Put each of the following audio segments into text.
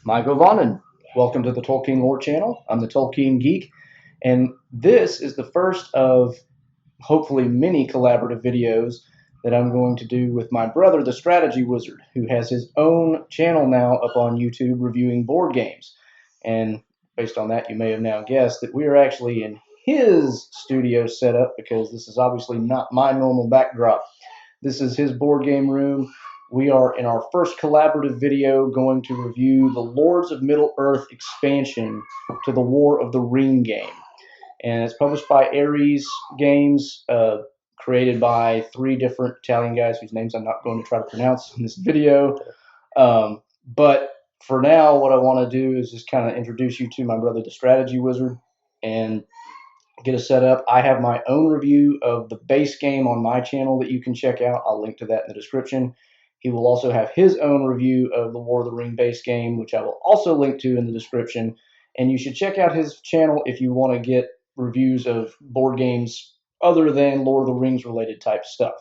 Michael Vonden. Welcome to the Tolkien Lore channel. I'm the Tolkien Geek, and this is the first of hopefully many collaborative videos that I'm going to do with my brother, the Strategywizard, who has his own channel now up on YouTube reviewing board games. And based on that, you may have now guessed that we are actually in his studio setup because this is obviously not my normal backdrop. This is his board game room. We are in our first collaborative video going to review the Lords of Middle-earth expansion to the War of the Ring game. And it's published by Ares Games, created by three different Italian guys whose names I'm not going to try to pronounce in this video. But for now, what I want to do is just kind of introduce you to my brother, the Strategywizard, and get us set up. I have my own review of the base game on my channel that you can check out. I'll link to that in the description. He will also have his own review of the War of the Ring base game, which I will also link to in the description. And you should check out his channel if you want to get reviews of board games other than Lord of the Rings related type stuff.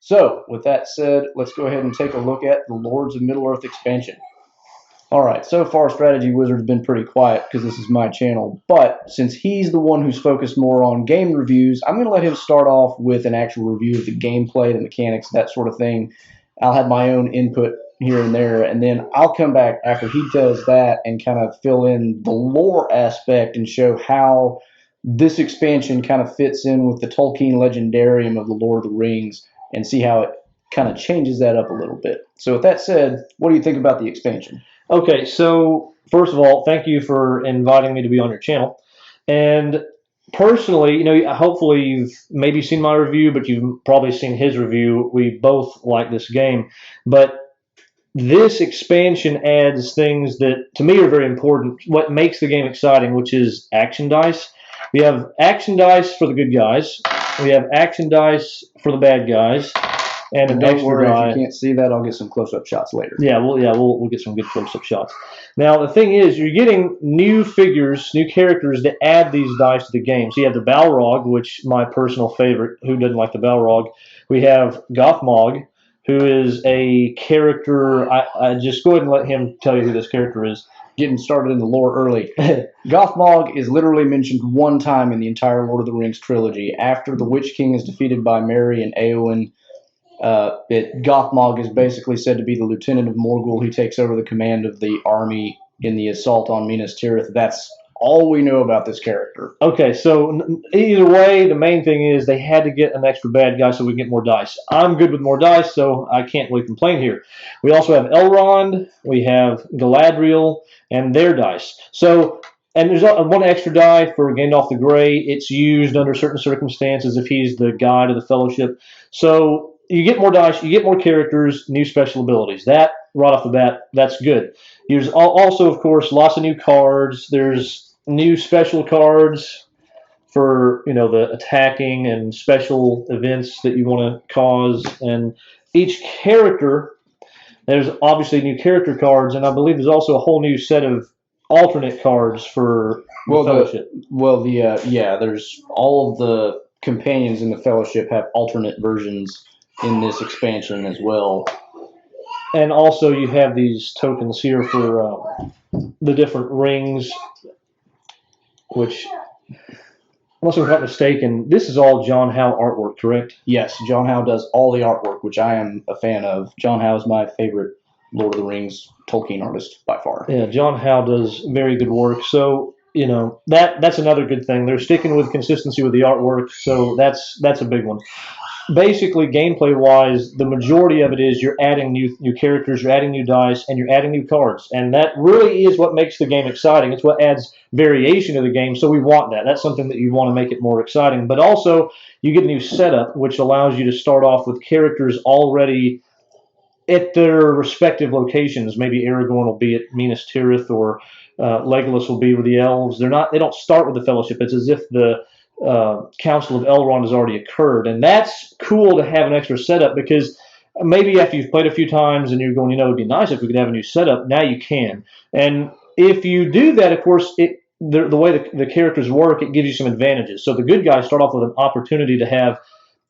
So, with that said, let's go ahead and take a look at the Lords of Middle-earth expansion. Alright, so far Strategywizard's been pretty quiet because this is my channel, but since he's the one who's focused more on game reviews, I'm going to let him start off with an actual review of the gameplay, the mechanics, that sort of thing. I'll have my own input here and there, and then I'll come back after he does that and kind of fill in the lore aspect and show how this expansion kind of fits in with the Tolkien legendarium of the Lord of the Rings and see how it kind of changes that up a little bit. So with that said, what do you think about the expansion? Okay, so first of all, thank you for inviting me to be on your channel. And personally, hopefully you've maybe seen my review, but you've probably seen his review. We both like this game. But this expansion adds things that, to me, are very important. What makes the game exciting, which is action dice. We have action dice for the good guys. We have action dice for the bad guys. And an don't extra worry, die. if you can't see that, I'll get some close-up shots later. Yeah, we'll get some good close-up shots. Now, the thing is, you're getting new figures, new characters that add these dice to the game. So you have the Balrog, which my personal favorite. Who doesn't like the Balrog? We have Gothmog, who is a character. I just go ahead and let him tell you who this character is. Getting started in the lore early. Gothmog is literally mentioned one time in the entire Lord of the Rings trilogy. After the Witch King is defeated by Merry and Éowyn, Gothmog is basically said to be the lieutenant of Morgul. He takes over the command of the army in the assault on Minas Tirith. That's all we know about this character. Okay, so either way, the main thing is they had to get an extra bad guy so we can get more dice. I'm good with more dice, so I can't really complain here. We also have Elrond, we have Galadriel, and their dice. So, and there's one extra die for Gandalf the Grey. It's used under certain circumstances if he's the guide of the Fellowship. So you get more dice, you get more characters, new special abilities. That, right off the bat, that's good. There's also, of course, lots of new cards. There's new special cards for, the attacking and special events that you want to cause. And each character, there's obviously new character cards, and I believe there's also a whole new set of alternate cards for the Fellowship. There's all of the companions in the Fellowship have alternate versions in this expansion as well. And also you have these tokens here for the different rings, which, unless I'm not mistaken, this is all John Howe artwork, correct? Yes, John Howe does all the artwork, which I am a fan of. John Howe is my favorite Lord of the Rings Tolkien artist by far. Yeah, John Howe does very good work. So, that's another good thing. They're sticking with consistency with the artwork, so that's a big one. Basically, gameplay-wise, the majority of it is you're adding new characters, you're adding new dice, and you're adding new cards. And that really is what makes the game exciting. It's what adds variation to the game, so we want that. That's something that you want to make it more exciting. But also, you get a new setup, which allows you to start off with characters already at their respective locations. Maybe Aragorn will be at Minas Tirith, or Legolas will be with the elves. They don't start with the Fellowship. It's as if the Council of Elrond has already occurred, and that's cool to have an extra setup, because maybe after you've played a few times and you're going, it'd be nice if we could have a new setup. Now you can, and if you do that, of course, the way the characters work, it gives you some advantages. So the good guys start off with an opportunity to have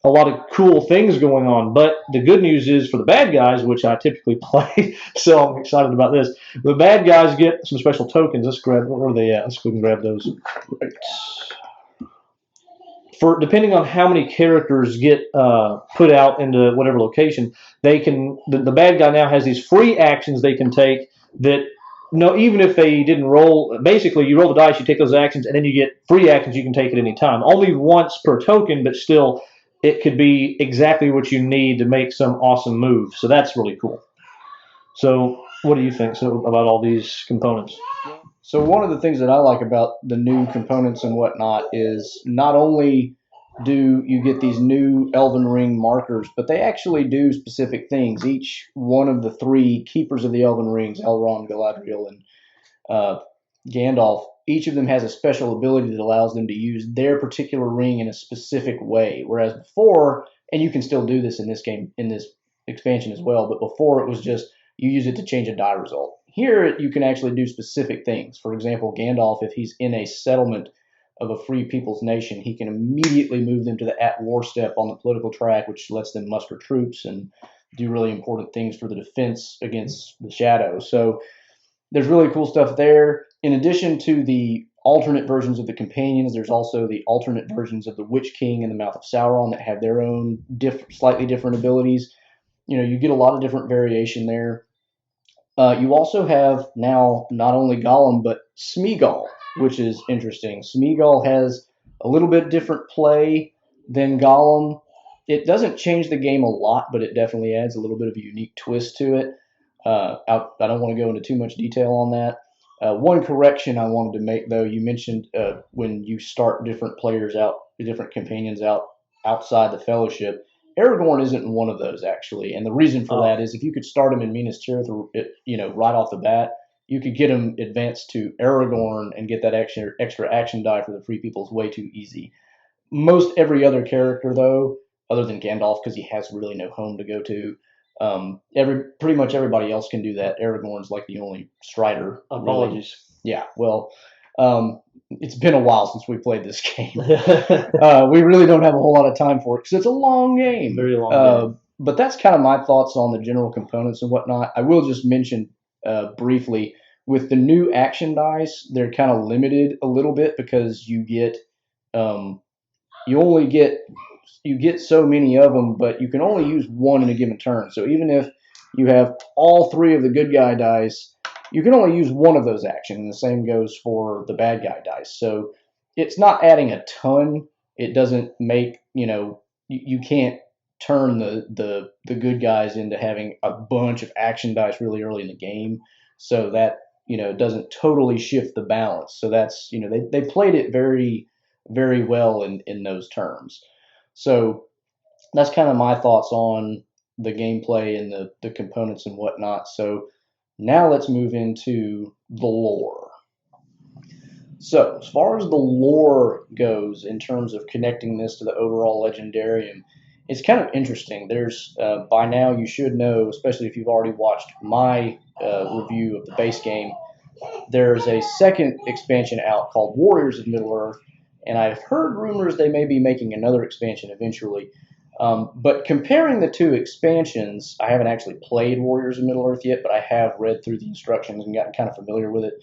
a lot of cool things going on. But the good news is for the bad guys, which I typically play, so I'm excited about this. The bad guys get some special tokens. Let's grab, where are they at? Let's go and grab those. Right. For depending on how many characters get put out into whatever location, they can. The bad guy now has these free actions they can take that. No, even if they didn't roll, basically you roll the dice, you take those actions, and then you get free actions you can take at any time. Only once per token, but still, it could be exactly what you need to make some awesome move. So that's really cool. So, what do you think about all these components? So one of the things that I like about the new components and whatnot is not only do you get these new Elven Ring markers, but they actually do specific things. Each one of the three keepers of the Elven Rings, Elrond, Galadriel, and Gandalf, each of them has a special ability that allows them to use their particular ring in a specific way. Whereas before, and you can still do this in this game, in this expansion as well, but before it was just you use it to change a die result. Here, you can actually do specific things. For example, Gandalf, if he's in a settlement of a free people's nation, he can immediately move them to the at-war step on the political track, which lets them muster troops and do really important things for the defense against the shadow. So there's really cool stuff there. In addition to the alternate versions of the companions, there's also the alternate versions of the Witch King and the Mouth of Sauron that have their own slightly different abilities. You get a lot of different variation there. You also have now not only Gollum, but Smeagol, which is interesting. Smeagol has a little bit different play than Gollum. It doesn't change the game a lot, but it definitely adds a little bit of a unique twist to it. I don't want to go into too much detail on that. One correction I wanted to make, though, you mentioned when you start different players out, different companions out outside the Fellowship, Aragorn isn't one of those, actually. And the reason for that is if you could start him in Minas Tirith, right off the bat, you could get him advanced to Aragorn and get that extra action die for the Free Peoples way too easy. Most every other character, though, other than Gandalf, because he has really no home to go to, pretty much everybody else can do that. Aragorn's like the only Strider. Apologies. Really. Yeah, well, it's been a while since we played this game. We really don't have a whole lot of time for it because it's a long game. Very long game. But that's kind of my thoughts on the general components and whatnot. I will just mention briefly, with the new action dice, they're kind of limited a little bit because you get so many of them, but you can only use one in a given turn. So even if you have all three of the good guy dice, you can only use one of those actions, and the same goes for the bad guy dice. So it's not adding a ton. It doesn't make, you can't turn the good guys into having a bunch of action dice really early in the game. So that, doesn't totally shift the balance. So that's, they played it very, very well in those terms. So that's kind of my thoughts on the gameplay and the components and whatnot. So now let's move into the lore. So as far as the lore goes, in terms of connecting this to the overall Legendarium, it's kind of interesting. There's, by now you should know, especially if you've already watched my review of the base game, there's a second expansion out called Warriors of Middle-earth, and I've heard rumors they may be making another expansion eventually. But comparing the two expansions, I haven't actually played Warriors of Middle-earth yet, but I have read through the instructions and gotten kind of familiar with it.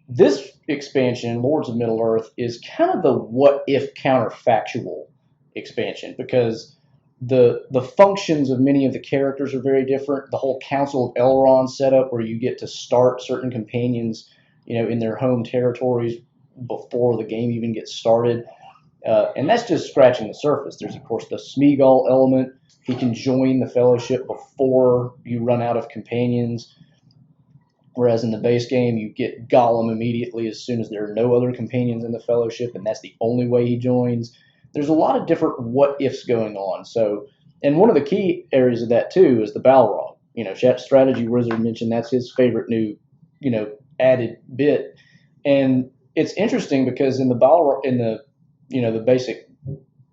This expansion, Lords of Middle-earth, is kind of the what-if counterfactual expansion because the functions of many of the characters are very different. The whole Council of Elrond setup where you get to start certain companions, in their home territories before the game even gets started. And that's just scratching the surface. There's, of course, the Smeagol element. He can join the Fellowship before you run out of companions. Whereas in the base game, you get Gollum immediately as soon as there are no other companions in the Fellowship, and that's the only way he joins. There's a lot of different what-ifs going on. So, and one of the key areas of that, too, is the Balrog. Strategywizard mentioned that's his favorite new, added bit. And it's interesting because in the Balrog, the basic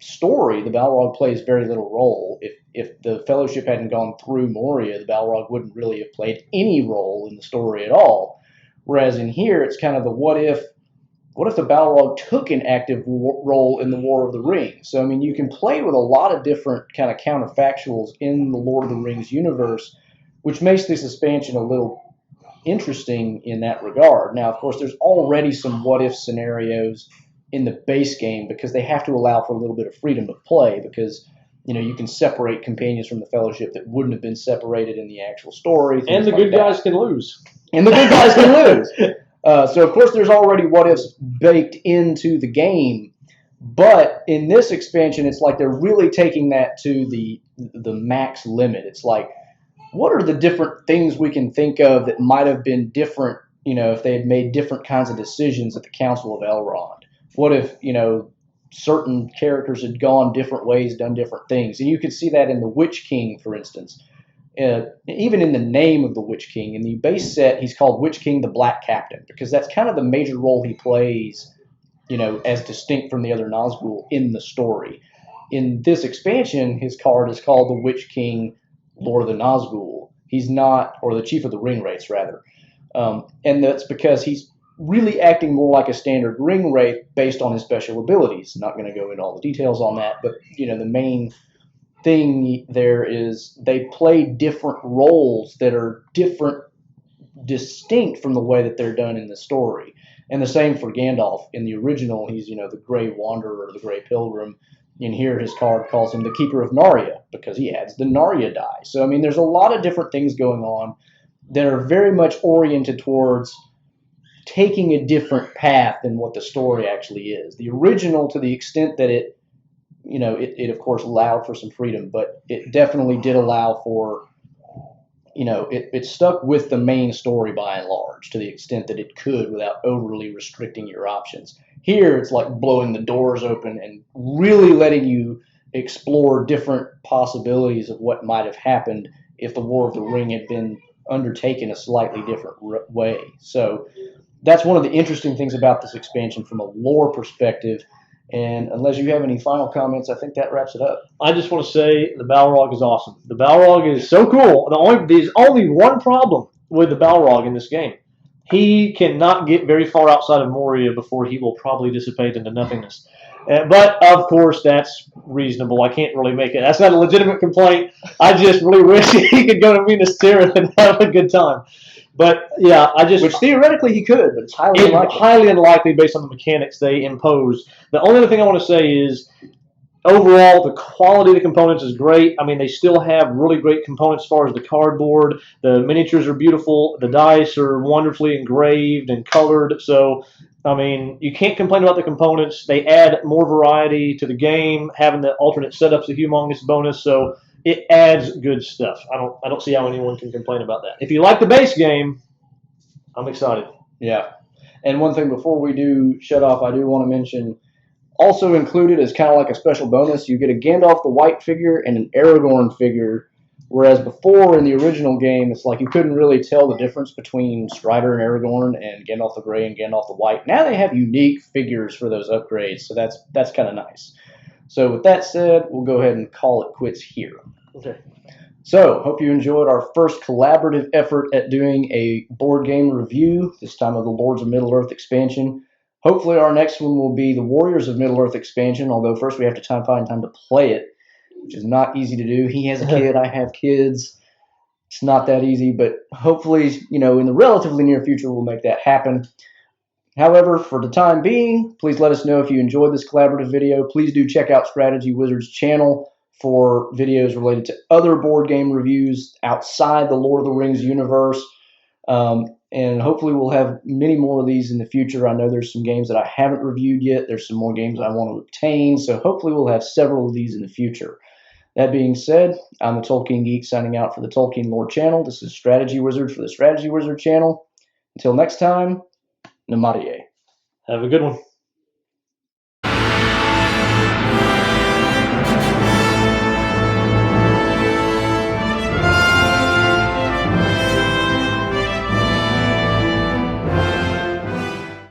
story, the Balrog plays very little role. If the Fellowship hadn't gone through Moria, the Balrog wouldn't really have played any role in the story at all. Whereas in here, it's kind of the what if what if the Balrog took an active role in the War of the Rings? So, I mean, you can play with a lot of different kind of counterfactuals in the Lord of the Rings universe, which makes this expansion a little interesting in that regard. Now, of course, there's already some what-if scenarios in the base game because they have to allow for a little bit of freedom of play because, you know, you can separate companions from the Fellowship that wouldn't have been separated in the actual story. And the good guys can lose. And the good guys can lose. So, of course, there's already what-ifs baked into the game. But in this expansion, it's like they're really taking that to the max limit. It's like, what are the different things we can think of that might have been different, you know, if they had made different kinds of decisions at the Council of Elrond? What if, you know, certain characters had gone different ways, done different things? And you could see that in the Witch King, for instance. Even in the name of the Witch King. In the base set, he's called Witch King the Black Captain because that's kind of the major role he plays, you know, as distinct from the other Nazgul in the story. In this expansion, his card is called the Witch King Lord of the Nazgul. He's not, or the Chief of the Ring Wraiths, rather. And that's because he's really acting more like a standard Ring Wraith based on his special abilities. Not going to go into all the details on that, but, you know, the main thing there is they play different roles that are different, distinct from the way that they're done in the story. And the same for Gandalf. In the original, he's, you know, the Grey Wanderer or the Grey Pilgrim. And here his card calls him the Keeper of Narya because he adds the Narya die. So, I mean, there's a lot of different things going on that are very much oriented towards taking a different path than what the story actually is. The original, to the extent that it, you know, it of course allowed for some freedom, but it definitely did allow for, you know, it stuck with the main story by and large to the extent that it could without overly restricting your options. Here, it's like blowing the doors open and really letting you explore different possibilities of what might have happened if the War of the Ring had been undertaken a slightly different way. So that's one of the interesting things about this expansion from a lore perspective. And unless you have any final comments, I think that wraps it up. I just want to say the Balrog is awesome. The Balrog is so cool. There's only one problem with the Balrog in this game. He cannot get very far outside of Moria before he will probably dissipate into nothingness. But, of course, that's reasonable. I can't really make it. That's not a legitimate complaint. I just really wish he could go to Minas Tirith and have a good time. But, yeah, Which theoretically he could, but it's highly unlikely. Highly unlikely based on the mechanics they impose. The only other thing I want to say is, overall, the quality of the components is great. I mean, they still have really great components as far as the cardboard. The miniatures are beautiful. The dice are wonderfully engraved and colored. So, I mean, you can't complain about the components. They add more variety to the game, having the alternate setups, the humongous bonus. So it adds good stuff. I don't see how anyone can complain about that. If you like the base game, I'm excited. Yeah. And one thing before we do shut off, I do want to mention, also included as kind of like a special bonus, you get a Gandalf the White figure and an Aragorn figure, whereas before in the original game, it's like you couldn't really tell the difference between Strider and Aragorn and Gandalf the Grey and Gandalf the White. Now they have unique figures for those upgrades, so that's kind of nice. So with that said, we'll go ahead and call it quits here. Okay. So, hope you enjoyed our first collaborative effort at doing a board game review, this time of the Lords of Middle-earth expansion. Hopefully our next one will be the Warriors of Middle-earth expansion, although first we have to find time to play it, which is not easy to do. He has a kid, I have kids. It's not that easy, but hopefully, you know, in the relatively near future, we'll make that happen. However, for the time being, please let us know if you enjoyed this collaborative video. Please do check out Strategywizard's channel for videos related to other board game reviews outside the Lord of the Rings universe. And hopefully we'll have many more of these in the future. I know there's some games that I haven't reviewed yet. There's some more games I want to obtain. So hopefully we'll have several of these in the future. That being said, I'm the Tolkien Geek signing out for the Tolkien Lore channel. This is Strategywizard for the Strategywizard channel. Until next time, Namaste. Have a good one.